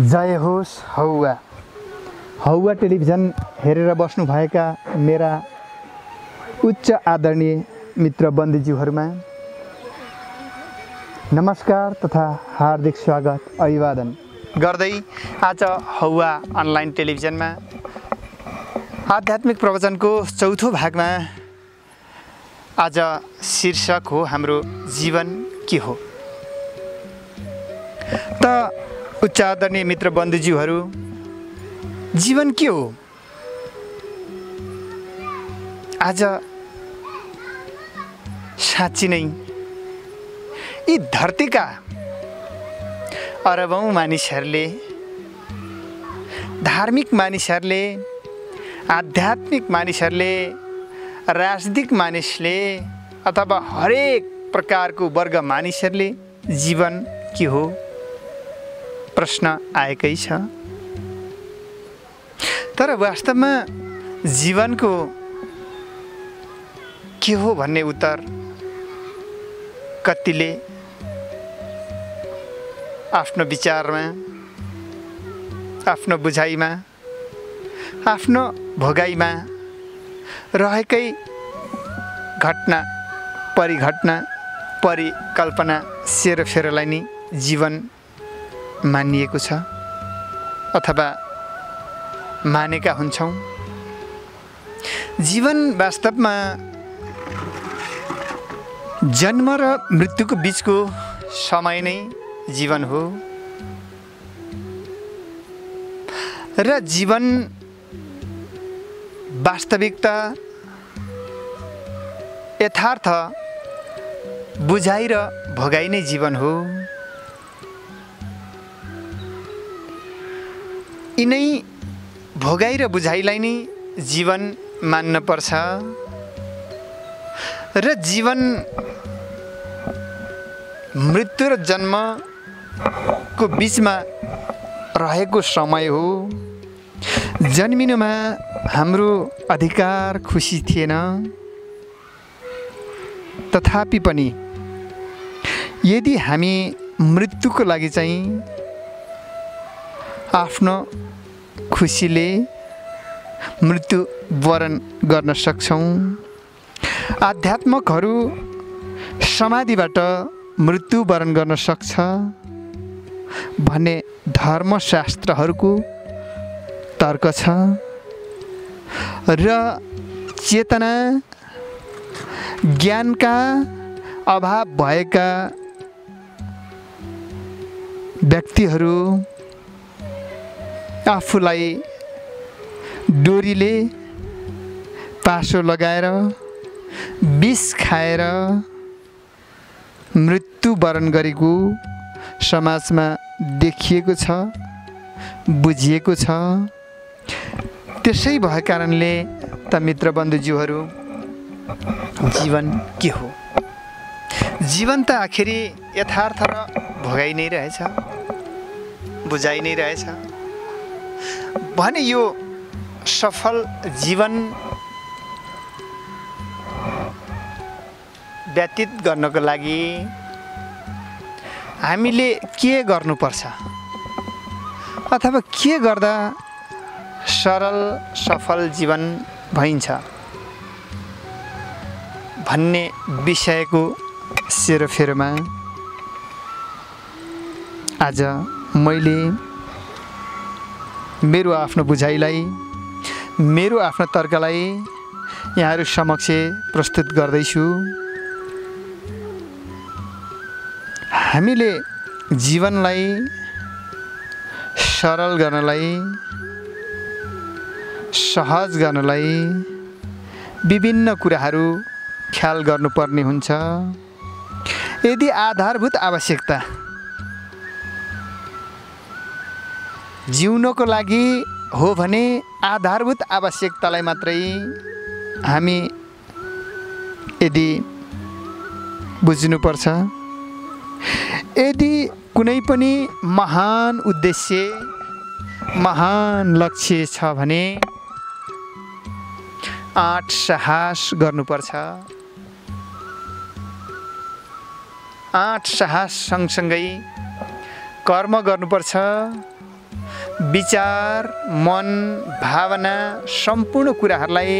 जय होस् हौवा। हौवा टेलिभिजन हेरेर बस्नुभएका मेरा उच्च आदरणीय मित्र बन्धुज्यूहरूमा नमस्कार तथा हार्दिक स्वागत अभिवादन गर्दै आज हौवा अनलाइन टेलिभिजनमा आध्यात्मिक प्रवचनको चौथो भागमा आज शीर्षक हो हाम्रो जीवन के हो। त उच्च आदरणीय मित्र बन्धुज्यूहरू, जीवन के हो? आज साँच्ची नै यी धरतीका अरबौं मानिसहरूले, धार्मिक मानिसहरूले, आध्यात्मिक मानिसहरूले, राजनीतिक मानिसले अथवा हरेक प्रकारको वर्ग मानिसहरूले जीवन के हो प्रश्न आएकै छ। तर वास्तवमा जीवनको के हो भन्ने उत्तर कतिले आफ्नो विचारमा, आफ्नो बुझाइमा, आफ्नो भोगाइमा रहेकै घटना, परिघटना, परिकल्पना, सेरोफेरोलाई नै जीवन मानिएको छ अथवा मानेका हुन्छौँ। जीवन वास्तवमा जन्म र मृत्युको बीचको समय नै जीवन हो र जीवन वास्तविकता, यथार्थ, बुझाइ र भोगाइ नै जीवन हो। यिनै भोगाइ र बुझाइलाई नै जीवन मान्न पर्छ र जीवन मृत्यु र जन्मको बीचमा रहेको समय हो। जन्मिनुमा हाम्रो अधिकार, खुसी थिएन, तथापि पनि यदि हामी मृत्युको लागि चाहिँ आफ्नो खुसीले मृत्यु वरण गर्न सक्छौँ, आध्यात्मकहरू समाधिबाट मृत्यु वरण गर्न सक्छ भन्ने धर्मशास्त्रहरूको तर्क छ र चेतना, ज्ञानका अभाव भएका व्यक्तिहरू आफूलाई डोरीले पासो लगाएर विष खाएर मृत्यु वरण गरेको समाजमा देखिएको छ, बुझिएको छ। त्यसै भएको कारणले त मित्र बन्धुज्यूहरू, जीवन के हो? जीवन त आखिरी यथार्थ र भोगाइ नै रहेछ, बुझाइ नै रहेछ भने यो सफल जीवन व्यतीत गर्नको लागि हामीले के गर्नुपर्छ अथवा के गर्दा सरल सफल जीवन भइन्छ भन्ने विषयको सेरोफेरोमा आज मैले मेरो आफ्नो बुझाइलाई, मेरो आफ्नो तर्कलाई यहाँहरू समक्ष प्रस्तुत गर्दैछु। हामीले जीवनलाई सरल गर्नलाई, सहज गर्नलाई विभिन्न कुराहरू ख्याल गर्नुपर्ने हुन्छ। यदि आधारभूत आवश्यकता जिउनको लागि हो भने आधारभूत आवश्यकतालाई मात्रै हामी यदि बुझ्नुपर्छ, यदि कुनै पनि महान उद्देश्य, महान लक्ष्य छ भने आँट साहस गर्नुपर्छ। आँट साहस सँगसँगै कर्म गर्नुपर्छ, विचार, मन, भावना सम्पूर्ण कुराहरूलाई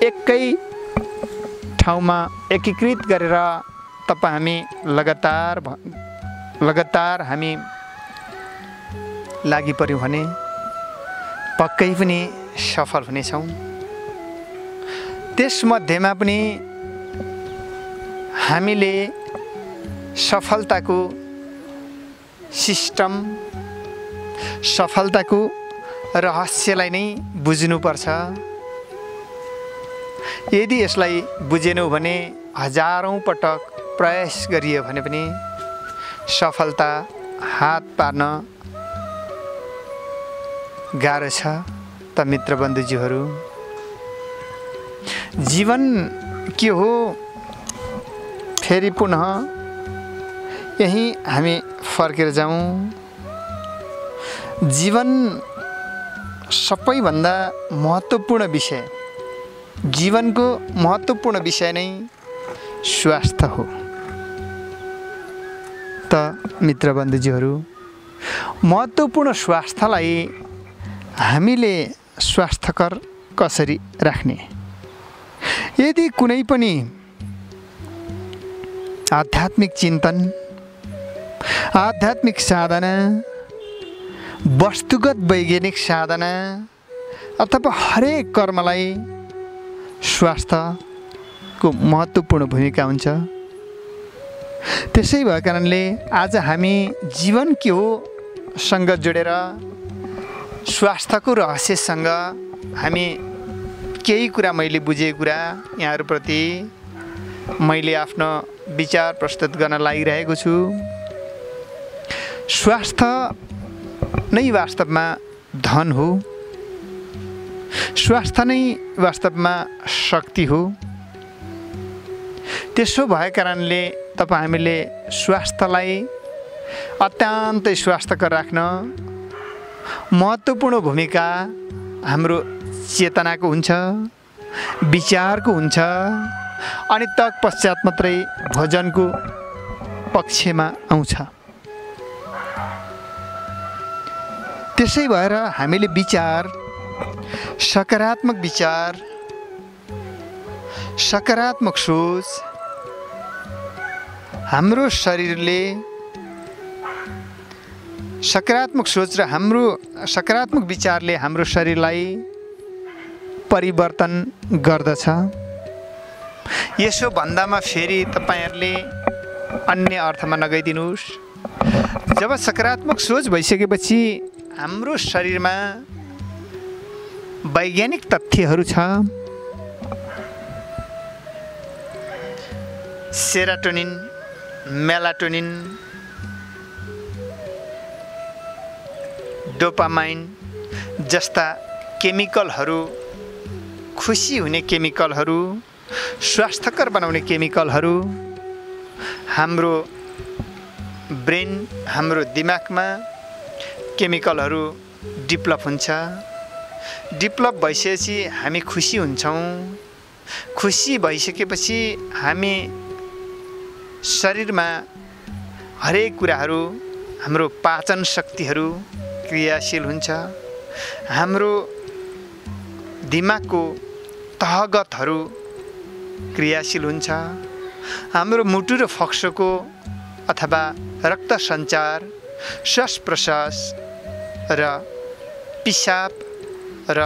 एकै ठाउँमा एकीकृत गरेर हामी लगातार हामी लागि पर्यौँ भने पक्कै पनि सफल हुनेछौँ। त्यसमध्येमा पनि हामीले सफलताको सिस्टम, सफलताको रहस्यलाई नै बुझ्नुपर्छ। यदि यसलाई बुझेनौँ भने हजारौँ पटक प्रयास गरियो भने पनि सफलता हात पार्न गाह्रो छ। त मित्र बन्धुजीहरू, जीवन के हो फेरि पुनः यही हामी फर्केर जाउँ। जीवन सबैभन्दा महत्त्वपूर्ण विषय, जीवनको महत्त्वपूर्ण विषय नै स्वास्थ्य हो। त मित्र बन्धुजीहरू, महत्त्वपूर्ण स्वास्थ्यलाई हामीले स्वास्थ्यकर कसरी राख्ने? यदि कुनै पनि आध्यात्मिक चिन्तन, आध्यात्मिक साधना, वस्तुगत वैज्ञानिक साधना अथवा हरेक कर्मलाई स्वास्थ्यको महत्त्वपूर्ण भूमिका हुन्छ। त्यसै भएको कारणले आज हामी जीवन के हो सँग जोडेर स्वास्थ्यको रहस्यसँग हामी केही कुरा, मैले बुझेको कुरा यहाँहरूप्रति मैले आफ्नो विचार प्रस्तुत गर्न लागिरहेको छु। स्वास्थ्य नै वास्तवमा धन हो, स्वास्थ्य नै वास्तवमा शक्ति हो। त्यसो भएको कारणले हामीले स्वास्थ्यलाई अत्यन्तै स्वास्थ्यकर राख्न महत्त्वपूर्ण भूमिका हाम्रो चेतनाको हुन्छ, विचारको हुन्छ, अनि तत्पश्चात मात्रै भोजनको पक्षमा आउँछ। त्यसै भएर हामीले विचार, सकारात्मक विचार, सकारात्मक सोच हाम्रो शरीरले, सकारात्मक सोच र हाम्रो सकारात्मक विचारले हाम्रो शरीरलाई परिवर्तन गर्दछ। यसो भन्दामा फेरि तपाईहरूले अन्य अर्थमा नगइदिनुहोस्। जब सकारात्मक सोच भइसकेपछि हाम्रो शरीरमा वैज्ञानिक तथ्यहरू छ। सेरोटोनिन, मेलाटोनिन, डोपामाइन जस्ता केमिकलहरू, खुसी हुने केमिकलहरू, स्वास्थ्यकर बनाउने केमिकलहरू हाम्रो ब्रेन, हाम्रो दिमागमा केमिकलहरू डेभलप हुन्छ। डेभलप भइसकेपछि हामी खुसी हुन्छौँ। खुसी भइसकेपछि हामी शरीरमा हरेक कुराहरू, हाम्रो पाचन शक्तिहरू क्रियाशील हुन्छ। हाम्रो दिमागको तहगतहरू क्रियाशील हुन्छ। हाम्रो मुटु र फोक्सोको अथवा रक्त सञ्चार, श्वास प्रश्वास र पिसाब र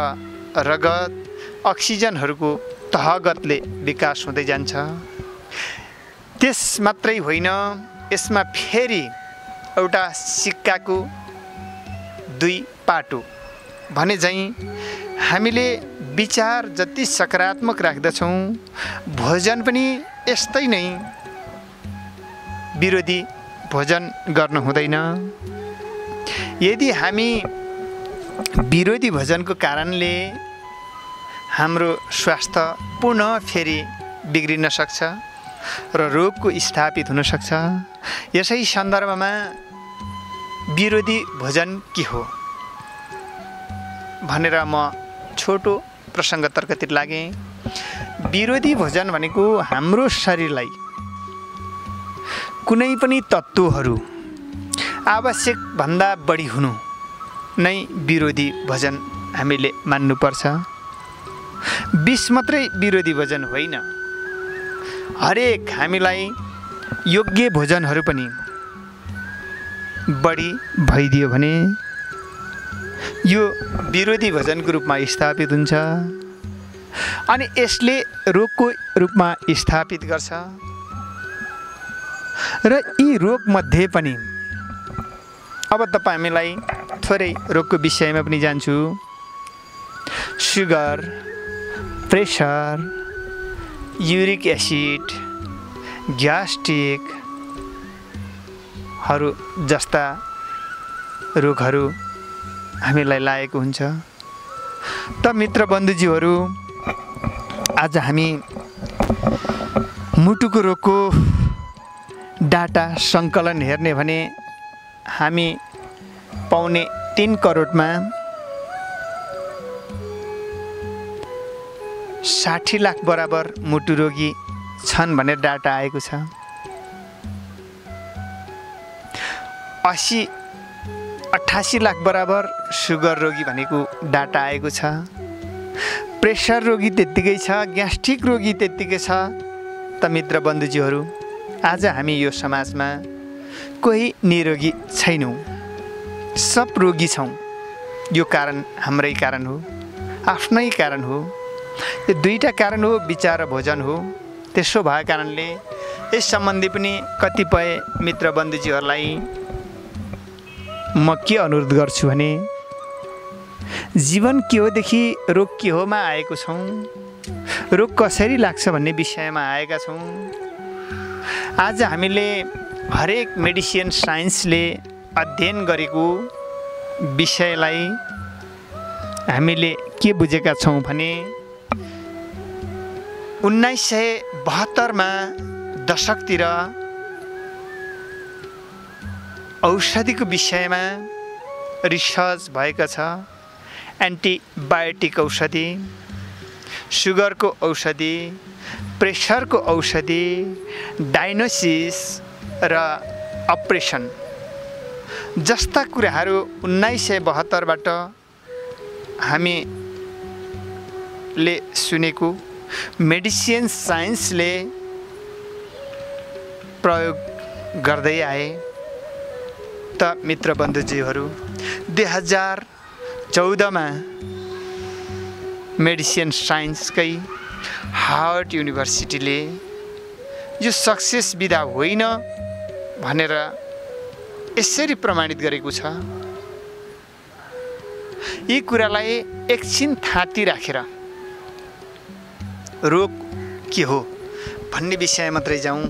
रगत, अक्सिजनहरूको तहगतले विकास हुँदै जान्छ। त्यस मात्रै होइन, यसमा फेरि एउटा सिक्काको दुई पाटो भने झैँ हामीले विचार जति सकारात्मक राख्दछौँ, भोजन पनि यस्तै नै विरोधी भोजन गर्नु हुँदैन। यदि हामी विरोधी भोजनको कारणले हाम्रो स्वास्थ्य पुनः फेरि बिग्रिन सक्छ र रोगको स्थापित हुन सक्छ। यसै सन्दर्भमा विरोधी भोजन के हो भनेर म छोटो प्रसङ्ग तर्कतिर लागेँ। विरोधी भोजन भनेको हाम्रो शरीरलाई कुनै पनि तत्त्वहरू आवश्यक भन्दा बढी हुनु नै विरोधी भोजन हामीले मान्नुपर्छ। विष मात्रै विरोधी भोजन होइन, हरेक हामीलाई योग्य भोजनहरू पनि बढी भइदियो भने यो विरोधी भोजनको रूपमा स्थापित हुन्छ अनि यसले रोगको रूपमा स्थापित गर्छ। र यी रोगमध्ये पनि अब तपाईँ हामीलाई थोरै रोगको विषयमा पनि जान्छु। सुगर, प्रेसर, युरिक एसिड, ग्यास्ट्रिकहरू जस्ता रोगहरू हामीलाई लागेको हुन्छ। त मित्र बन्धुजीहरू, आज हामी मुटुको रोगको डाटा सङ्कलन हेर्ने भने हामी पाउने 3 करोडमा 60 लाख बराबर मुटु रोगी छन् भनेर डाटा आएको छ। 88 लाख बराबर सुगर रोगी भनेको डाटा आएको छ। प्रेसर रोगी त्यत्तिकै छ, ग्यास्ट्रिक रोगी त्यत्तिकै छ। त मित्र बन्धुजीहरू, आज हामी यो समाजमा कोही निरोगी छैनौँ, सब रोगी छौँ। यो कारण हाम्रै कारण हो, आफ्नै कारण हो। यो दुईटा कारण हो, विचार र भोजन हो। त्यसो भएको कारणले यस सम्बन्धी पनि कतिपय मित्र बन्धुजीहरूलाई म के अनुरोध गर्छु भने जीवन के होदेखि रोग के होमा आएको छौँ, रोग कसरी लाग्छ भन्ने विषयमा आएका छौँ। आज हामीले हरेक मेडिसिन साइन्सले अध्ययन गरेको विषयलाई हामीले के बुझेका छौँ भने 1972मा दशकतिर औषधिको विषयमा रिसर्च भएको छ। एन्टिबायोटिक औषधि, सुगरको औषधि, प्रेसरको औषधि, डायग्नोसिस र अपरेसन जस्ता कुराहरू 1972बाट हामीले सुनेको मेडिसिन साइन्सले प्रयोग गर्दै आए। त मित्र बन्धुजीहरू, 2014मा मेडिसिन साइन्सकै हार्वर्ड युनिभर्सिटीले यो सक्सेस विधा होइन भनेर यसरी प्रमाणित गरेको छ। यी कुरालाई एकछिन थाती राखेर रोग के हो भन्ने विषय मात्रै जाउँ।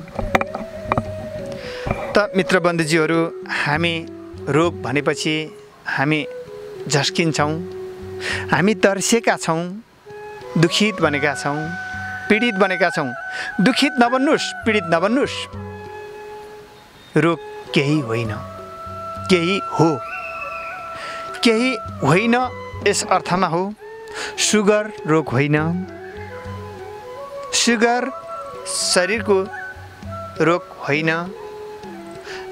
त मित्र बन्धुजीहरू, हामी रोग भनेपछि हामी झस्किन्छौँ, हामी तर्सेका छौँ, दुखित बनेका छौँ, पीडित बनेका छौँ। दुखित नबन्नुहोस्, पीडित नबन्नुहोस्। रोग केही होइन, केही हो, केही होइन यस अर्थमा हो। सुगर रोग होइन, सुगर शरीरको रोग होइन।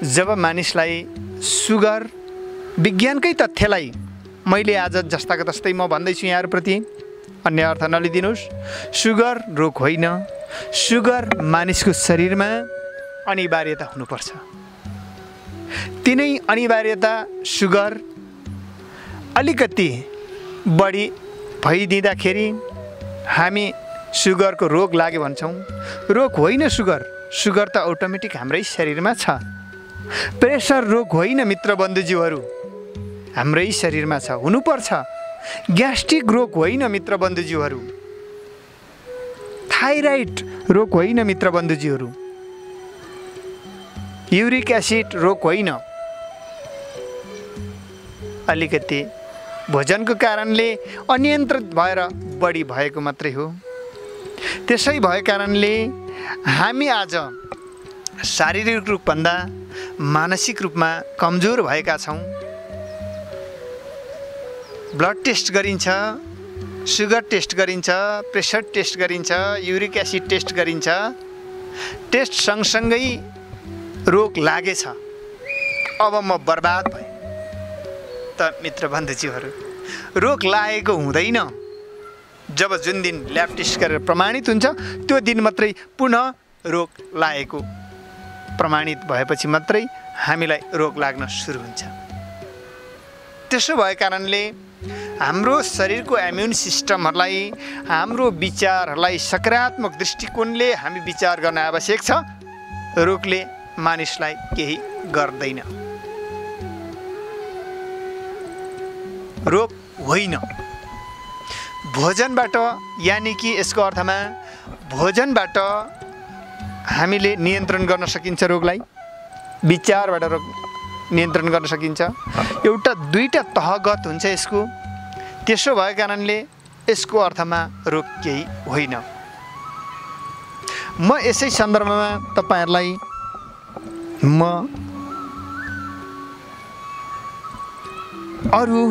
जब मानिसलाई सुगर, विज्ञानकै तथ्यलाई मैले आज जस्ताको तस्तै म भन्दैछु यहाँहरूप्रति, अन्य अर्थ नलिदिनुहोस्। सुगर रोग होइन, सुगर मानिसको शरीरमा अनिवार्यता हुनुपर्छ। तिनै अनिवार्यता सुगर अलिकति बढी भइदिँदाखेरि हामी सुगरको रोग लाग्यो भन्छौँ। रोग होइन सुगर, सुगर त अटोमेटिक हाम्रै शरीरमा छ। प्रेसर रोग होइन मित्र बन्धुज्यूहरू, हाम्रै शरीरमा छ, हुनुपर्छ। ग्यास्ट्रिक रोग होइन मित्र बन्धुज्यूहरू, थाइराइड रोग होइन मित्र बन्धुज्यूहरू, युरिक एसिड रोग होइन। अलिकति भोजनको कारणले अनियन्त्रित भएर बढी भएको मात्रै हो। त्यसै भएको कारणले हामी आज शारीरिक रूपभन्दा मानसिक रूपमा कमजोर भएका छौँ। ब्लड टेस्ट गरिन्छ, सुगर टेस्ट गरिन्छ, प्रेसर टेस्ट गरिन्छ, युरिक एसिड टेस्ट गरिन्छ। टेस्ट सँगसँगै रोग लागेछ, अब म बर्बाद भएँ, त मित्र बन्धुज्यूहरू रोग लागेको हुँदैन। जब जुन दिन ल्याब टेस्ट गरेर प्रमाणित हुन्छ त्यो दिन मात्रै पुनः रोग लागेको प्रमाणित भएपछि मात्रै हामीलाई रोग लाग्न सुरु हुन्छ। त्यसो भएको कारणले हाम्रो शरीरको इम्युन सिस्टमहरूलाई, हाम्रो विचारहरूलाई सकारात्मक दृष्टिकोणले हामी विचार गर्न आवश्यक छ। रोगले मानिसलाई केही गर्दैन। रोग होइन। भोजनबाट, यानि कि यसको अर्थमा भोजनबाट हामीले नियन्त्रण गर्न सकिन्छ रोगलाई, विचारबाट रोग नियन्त्रण गर्न सकिन्छ। एउटा दुईटा तहगत हुन्छ यसको। त्यसो भएको कारणले यसको अर्थमा रोग केही होइन। म यसै सन्दर्भमा तपाईहरुलाई अरू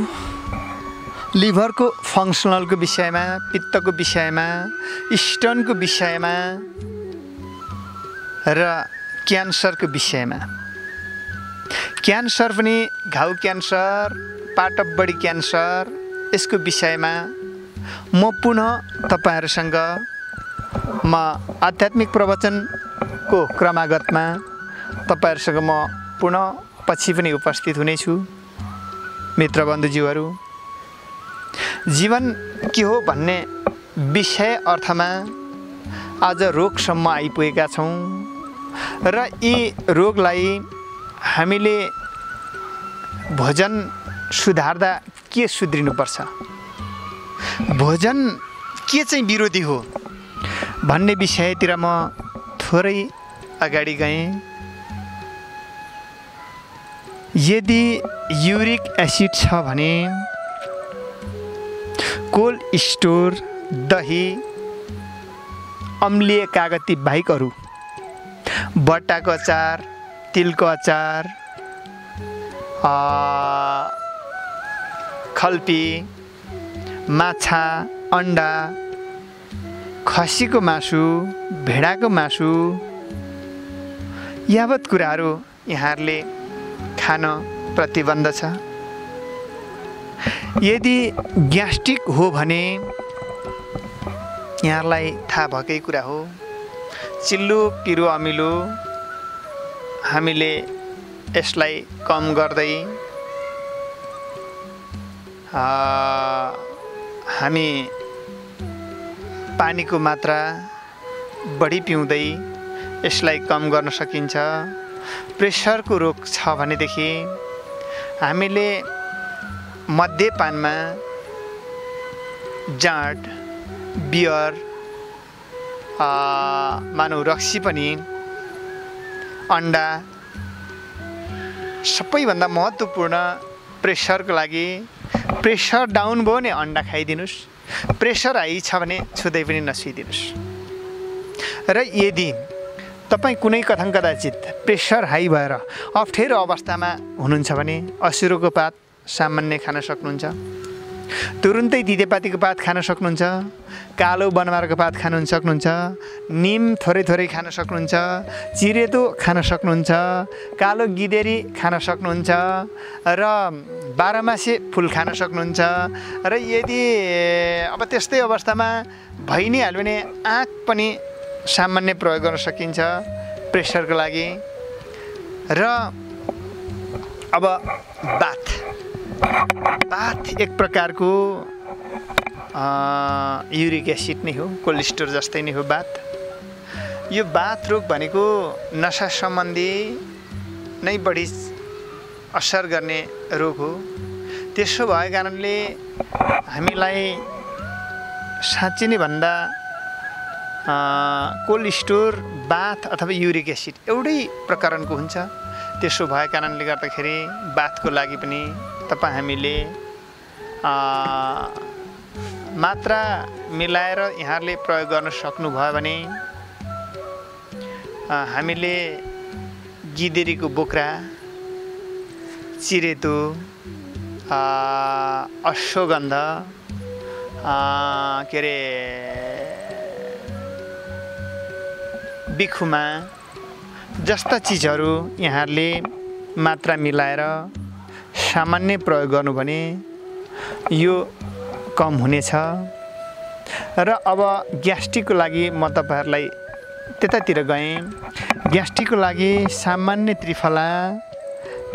लिभरको फङ्सनलको विषयमा, पित्तको विषयमा, स्टोनको विषयमा र क्यान्सरको विषयमा, क्यान्सर पनि घाउ क्यान्सर, पाटबडी क्यान्सर, यसको विषयमा म पुनः तपाईहरुसँग आध्यात्मिक प्रवचनको क्रमागतमा तपाईहरुसँग म पुनः पछि पनि उपस्थित हुनेछु। मित्र बन्धुज्यूहरू, जीवन के हो भन्ने विषय अर्थमा आज रोगसम्म आइपुगेका छौँ र यी रोगलाई हामीले भोजन सुधार्दा के सुध्रिनुपर्छ, भोजन के चाहिँ विरोधी हो भन्ने विषयतिर म थोरै अगाडि गएँ। यदि युरिक एसिड छ भने कोल्ड स्टोर, दही, अम्लीय कागती बाहेकहरू, बट्टाको अचार, तिलको अचार, खल्पी, माछा, अन्डा, खसीको मासु, भेडाको मासु, यावत कुराहरू यहाँहरूले खान प्रतिबन्ध छ। यदि ग्यास्ट्रिक हो भने यहाँलाई थाहा भएकै कुरा हो, चिल्लो, पिरो, अमिलो हामीले यसलाई कम गर्दै हामी पानीको मात्रा बढी पिउँदै यसलाई कम गर्न सकिन्छ। प्रेसरको रोग छ भनेदेखि हामीले मद्यपानमा जाँड, बियर, मानौ रक्सी पनि, अन्डा, सबैभन्दा महत्त्वपूर्ण प्रेसरको लागि, प्रेसर डाउन भयो भने अन्डा खाइदिनुस्, प्रेसर हाई छ भने छुँदै पनि नछुइदिनुस्। र यदि तपाईँ कुनै कथन कदाचित प्रेसर हाई भएर अप्ठ्यारो अवस्थामा हुनुहुन्छ भने असिरोको पात सामान्य खान सक्नुहुन्छ, तुरुन्तै तितेपातीको पात खान सक्नुहुन्छ, कालो बनमारको पात खान सक्नुहुन्छ, निम थोरै थोरै खान सक्नुहुन्छ, चिरेतो खान सक्नुहुन्छ, कालो गिदेरी खान सक्नुहुन्छ र बाह्रमासे फुल खान सक्नुहुन्छ। र यदि अब त्यस्तै अवस्थामा भइ नै हाल्यो भने आँक पनि सामान्य प्रयोग गर्न सकिन्छ प्रेसरको लागि। र अब बाथ एक प्रकारको युरिक एसिड नै हो, कोलेस्ट्रोल जस्तै नै हो बाथ। यो बाथ रोग भनेको नशा सम्बन्धी नै बढी असर गर्ने रोग हो। त्यसो भएको कारणले हामीलाई साँच्चै नै भन्दा कोलेस्ट्रोल, बाथ अथवा युरिक एसिड एउटै प्रकारको हुन्छ। त्यसो भएको कारणले गर्दाखेरि बाथको लागि पनि तपाईँ हामीले मात्रा मिलाएर यहाँहरूले प्रयोग गर्न सक्नुभयो भने हामीले गिदेरीको बोक्रा, चिरेतो, अश्वगन्ध, के अरे बिखुमा जस्ता चिजहरू यहाँहरूले मात्रा मिलाएर सामान्य प्रयोग गर्नु भने यो कम हुनेछ। र अब ग्यास्ट्रिकको लागि म तपाईहरुलाई त्यतातिर गएँ। ग्यास्ट्रिकको लागि सामान्य त्रिफला,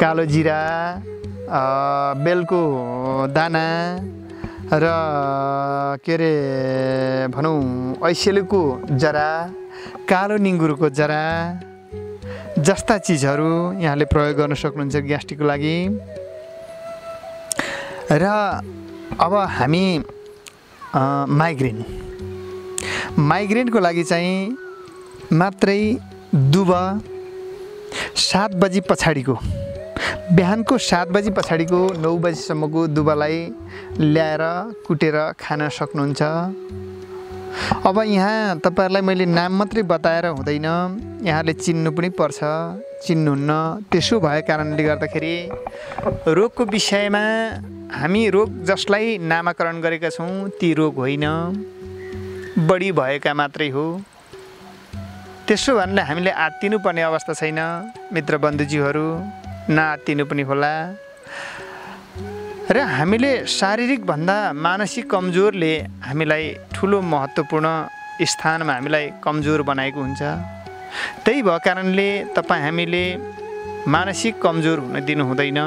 कालो जिरा, बेलको दाना र के रे भनौँ ऐसेलुको जरा, कालो निङ्गुरको जरा जस्ता चिजहरू यहाँले प्रयोग गर्न सक्नुहुन्छ ग्यास्ट्रिकको लागि। र अब हामी माइग्रेनको लागि चाहिँ मात्रै दुबा 7 बजी पछाडिको, बिहानको 7 बजी पछाडिको 9 बजीसम्मको दुबालाई ल्याएर कुटेर खान सक्नुहुन्छ। अब यहाँ तपाईहरुलाई मैले नाम मात्रै बताएर हुँदैन, यहाँले चिन्नु पनि पर्छ, चिन्नुहुन्न। त्यसो भएको कारणले गर्दाखेरि रोगको विषयमा हामी रोग जसलाई नामाकरण गरेका छौँ ती रोग होइन, बढी भएका मात्रै हो। त्यसो भन्ने हामीले आत्तिनु पर्ने अवस्था छैन मित्र बन्धुजीहरू, नआत्तिनु पनि होला। र हामीले शारीरिक भन्दा मानसिक कमजोरले हामीलाई ठुलो महत्त्वपूर्ण स्थानमा हामीलाई कमजोर बनाएको हुन्छ। त्यही भएको कारणले हामीले मानसिक कमजोर हुन दिनु हुँदैन।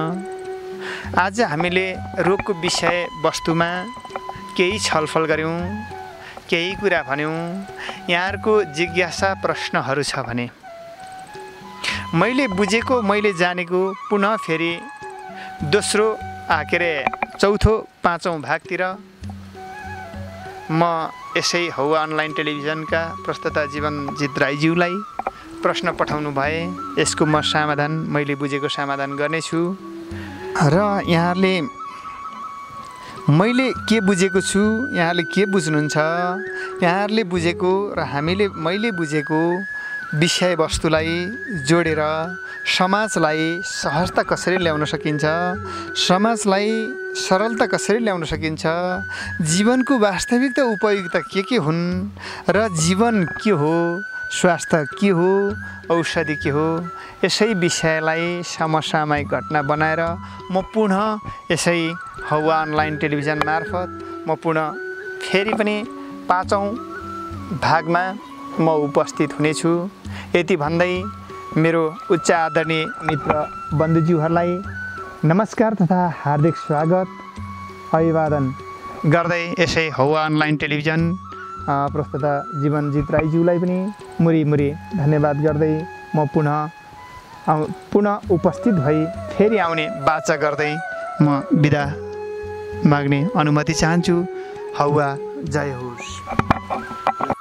आज हामीले रोगको विषय वस्तुमा केही छलफल गऱ्यौँ, केही कुरा भन्यौँ। यहाँहरूको जिज्ञासा प्रश्नहरू छ भने मैले बुझेको, मैले जानेको पुनः फेरि दोस्रो चौथो पाँचौँ भागतिर म यसै हौवा अनलाइन टेलिभिजनका प्रस्तुता जीवनजित राईज्यूलाई प्रश्न पठाउनु भए यसको म समाधान, मैले बुझेको समाधान गर्नेछु। र यहाँहरूले मैले के बुझेको छु, यहाँले के बुझ्नुहुन्छ, यहाँहरूले बुझेको र मैले बुझेको विषयवस्तुलाई जोडेर समाजलाई सहजता कसरी ल्याउन सकिन्छ, समाजलाई सरलता कसरी ल्याउन सकिन्छ, जीवनको वास्तविकता उपयुक्ता के हुन् र जीवन के हो, स्वास्थ्य के हो, औषधि के हो, यसै विषयलाई समसामयिक घटना बनाएर म पुनः यसै हौवा अनलाइन टेलिभिजन मार्फत म पुनः फेरि पनि 5औं भागमा म उपस्थित हुनेछु। यति भन्दै मेरो उच्च आदरणीय मित्र बन्धुज्यूहरूलाई नमस्कार तथा हार्दिक स्वागत अभिवादन गर्दै यसै हौवा अनलाइन टेलिभिजन प्रस्तुता जीवनजित राईज्यूलाई पनि मुरी धन्यवाद गर्दै म पुनः उपस्थित भई फेरि आउने बाचा गर्दै म बिदा माग्ने अनुमति चाहन्छु। हौवा जय होस्।